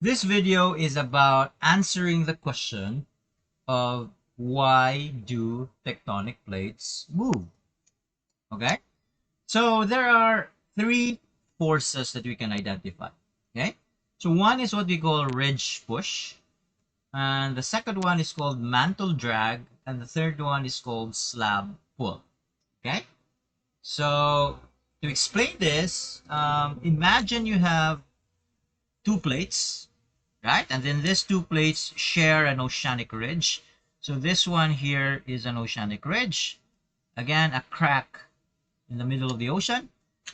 This video is about answering the question of why do tectonic plates move? Okay, so there are three forces that we can identify. Okay, so one is what we call ridge push, and the second one is called mantle drag, and the third one is called slab pull. Okay, so to explain this, imagine you have two plates, right? And then these two plates share an oceanic ridge. So this one here is an oceanic ridge. Again, a crack in the middle of the ocean.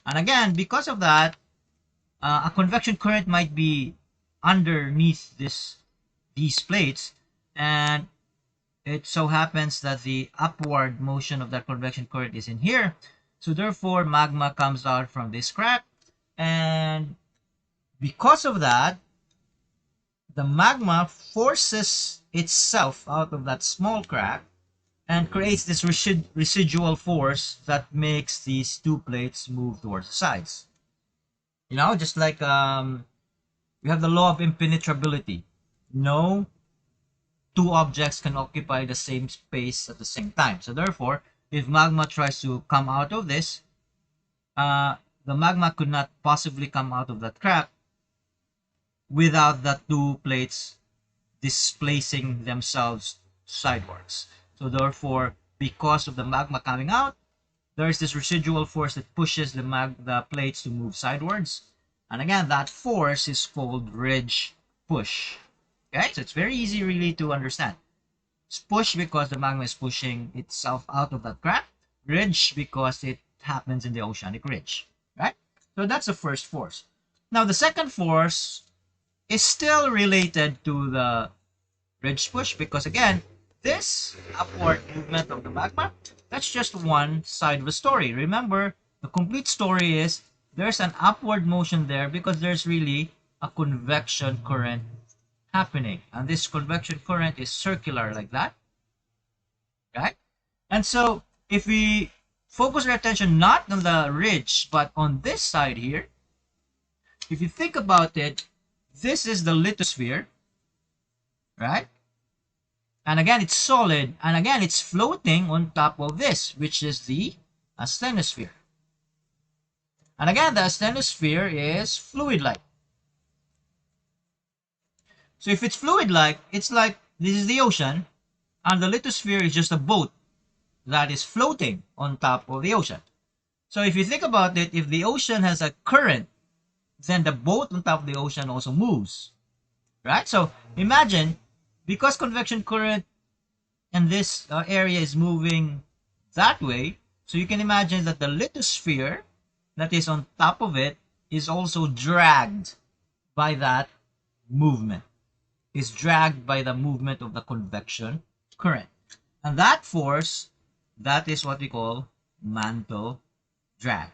And again, because of that, a convection current might be underneath these plates. And it so happens that the upward motion of that convection current is in here. So therefore, magma comes out from this crack. And because of that, the magma forces itself out of that small crack and creates this residual force that makes these two plates move towards the sides. You know, just like we have the law of impenetrability. No two objects can occupy the same space at the same time. So therefore, if magma tries to come out of this, the magma could not possibly come out of that crack without the two plates displacing themselves sidewards. So therefore, because of the magma coming out, there is this residual force that pushes the plates to move sidewards. And again, that force is called ridge push. Okay, so it's very easy really to understand. It's push because the magma is pushing itself out of that crack. Ridge because it happens in the oceanic ridge. Right? So that's the first force. Now the second force is still related to the ridge push because again, this upward movement of the magma, that's just one side of the story. Remember, the complete story is there's an upward motion there because there's really a convection current happening. And this convection current is circular like that. Right? And so if we focus our attention not on the ridge, but on this side here, if you think about it, this is the lithosphere, right? And again, it's solid. And again, it's floating on top of this, which is the asthenosphere. And again, the asthenosphere is fluid-like. So if it's fluid-like, it's like this is the ocean, and the lithosphere is just a boat that is floating on top of the ocean. So if you think about it, if the ocean has a current, then the boat on top of the ocean also moves, right? So imagine, because convection current in this area is moving that way, so you can imagine that the lithosphere that is on top of it is also dragged by that movement. Is dragged by the movement of the convection current. And that force, that is what we call mantle drag.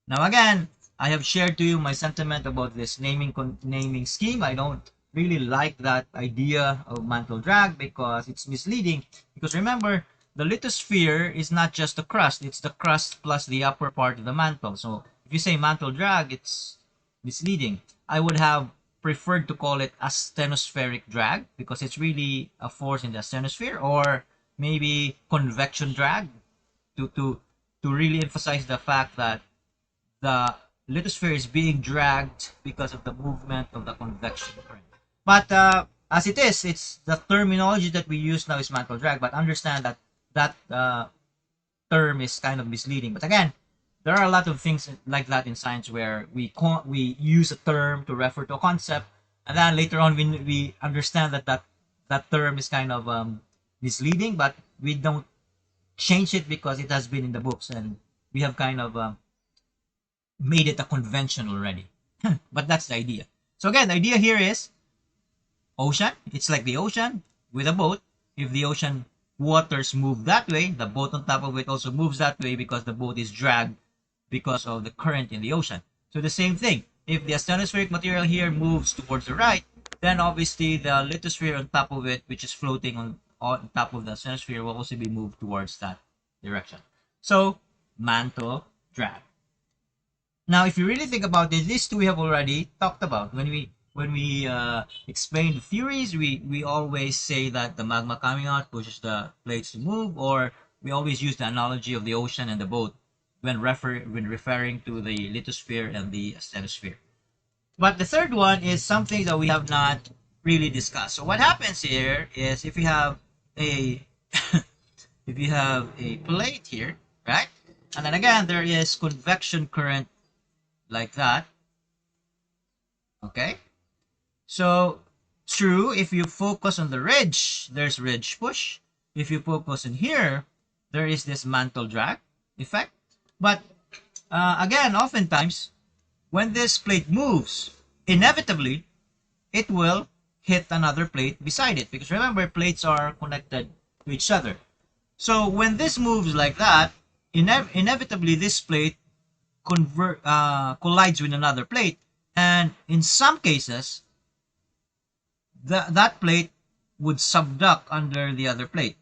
Now again, I have shared to you my sentiment about this naming scheme. I don't really like that idea of mantle drag because it's misleading. Because remember, the lithosphere is not just the crust, it's the crust plus the upper part of the mantle. So if you say mantle drag, it's misleading. I would have preferred to call it asthenospheric drag because it's really a force in the asthenosphere, or maybe convection drag to really emphasize the fact that the lithosphere is being dragged because of the movement of the convection current. But as it is, it's the terminology that we use now is mantle drag, but understand that that term is kind of misleading. But again, there are a lot of things like that in science where we use a term to refer to a concept, and then later on we understand that term is kind of misleading, but we don't change it because it has been in the books and we have kind of made it a convention already. But that's the idea. So again, the idea here is ocean. It's like the ocean with a boat. If the ocean waters move that way, the boat on top of it also moves that way because the boat is dragged because of the current in the ocean. So the same thing. If the asthenospheric material here moves towards the right, then obviously the lithosphere on top of it, which is floating on top of the asthenosphere, will also be moved towards that direction. So mantle drag. Now, if you really think about it, these two we have already talked about when when we explain the theories, we always say that the magma coming out pushes the plates to move, or we always use the analogy of the ocean and the boat when referring to the lithosphere and the asthenosphere. But the third one is something that we have not really discussed. So what happens here is if you have a if you have a plate here, right? And then again, there is convection current like that. Okay? So, true, if you focus on the ridge, there's ridge push. If you focus in here, there is this mantle drag effect. But again, oftentimes, when this plate moves, inevitably, it will hit another plate beside it. Because remember, plates are connected to each other. So when this moves like that, inevitably this plate collides with another plate. And in some cases, that plate would subduct under the other plate.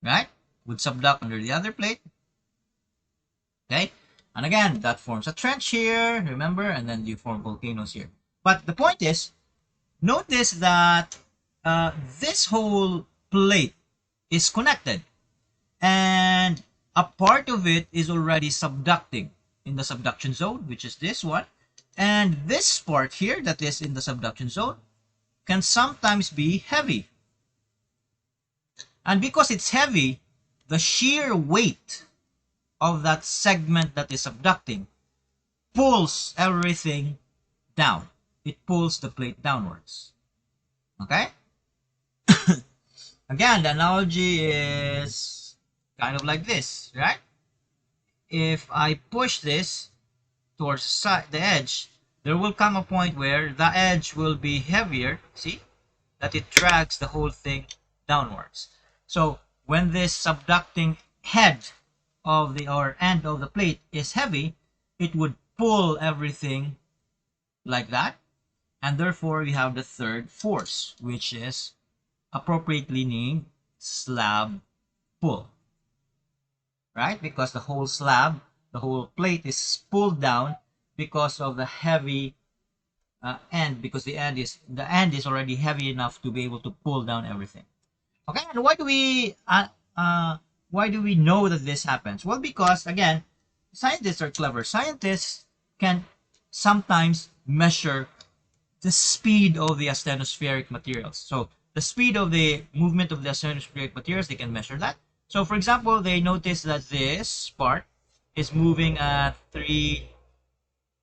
Right? Would subduct under the other plate. Okay? And again, that forms a trench here, remember? And then you form volcanoes here. But the point is, notice that this whole plate is connected. And a part of it is already subducting in the subduction zone, which is this one. And this part here that is in the subduction zone can sometimes be heavy. And because it's heavy, the shear weight of that segment that is subducting pulls everything down. It pulls the plate downwards. Okay? Again, the analogy is kind of like this, right? If I push this towards the edge, there will come a point where the edge will be heavier, see? That it drags the whole thing downwards. So when this subducting head of the or end of the plate is heavy, it would pull everything like that, and therefore we have the third force, which is appropriately named slab pull, right? Because the whole slab, the whole plate is pulled down because of the heavy end, because the end is already heavy enough to be able to pull down everything. Okay, and why do we know that this happens? Well, because again, scientists are clever. Scientists can sometimes measure the speed of the asthenospheric materials. So the speed of the movement of the asthenospheric materials, they can measure that. So for example, they notice that this part is moving at 3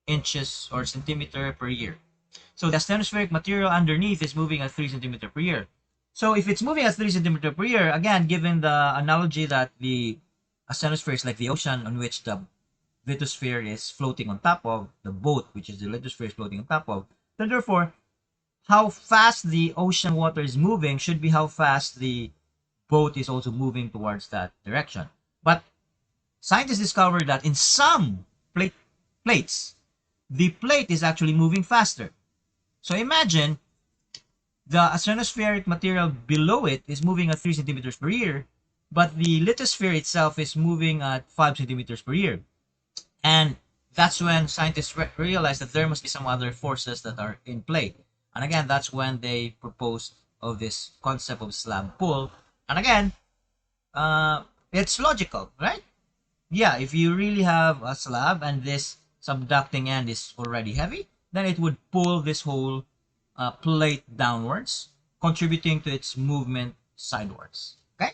inches or centimeter per year. So the asthenospheric material underneath is moving at 3 centimeter per year. So if it's moving at 3 centimeter per year, again, given the analogy that the asthenosphere is like the ocean on which the lithosphere is floating on top of, the boat, which is the lithosphere is floating on top of, then therefore, how fast the ocean water is moving should be how fast the boat is also moving towards that direction. But scientists discovered that in some plates, the plate is actually moving faster. So imagine the asthenospheric material below it is moving at 3 centimeters per year, but the lithosphere itself is moving at 5 centimeters per year. And that's when scientists realize that there must be some other forces that are in play. And again, that's when they proposed of this concept of slab pull. And again, it's logical, right? Yeah, if you really have a slab and this subducting end is already heavy, then it would pull this whole plate downwards, contributing to its movement sidewards. Okay,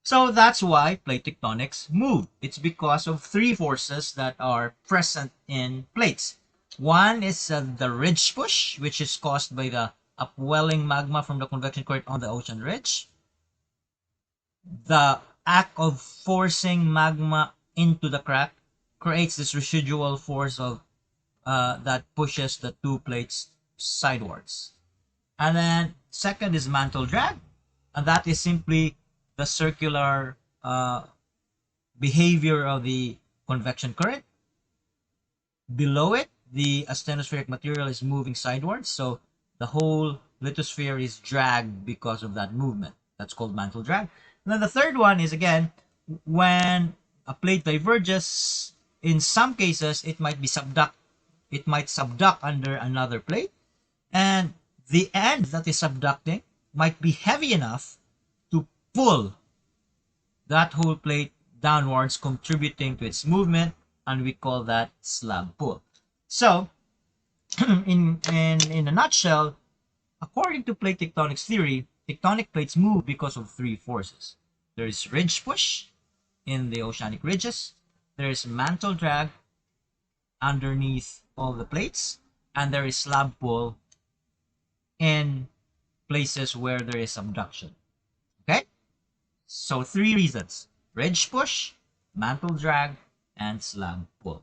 so that's why plate tectonics move. It's because of three forces that are present in plates. One is the ridge push, which is caused by the upwelling magma from the convection current on the ocean ridge. The act of forcing magma into the crack creates this residual force of that pushes the two plates sidewards. And then second is mantle drag, and that is simply the circular behavior of the convection current. Below it, the asthenospheric material is moving sidewards, so the whole lithosphere is dragged because of that movement. That's called mantle drag. And then the third one is, again, when a plate diverges, in some cases it might be subduct. It might subduct under another plate. And the end that is subducting might be heavy enough to pull that whole plate downwards, contributing to its movement, and we call that slab pull. So, in a nutshell, according to plate tectonics theory, tectonic plates move because of three forces. There is ridge push in the oceanic ridges, there is mantle drag underneath all the plates, and there is slab pull in places where there is subduction. Okay? So three reasons: ridge push, mantle drag, and slab pull.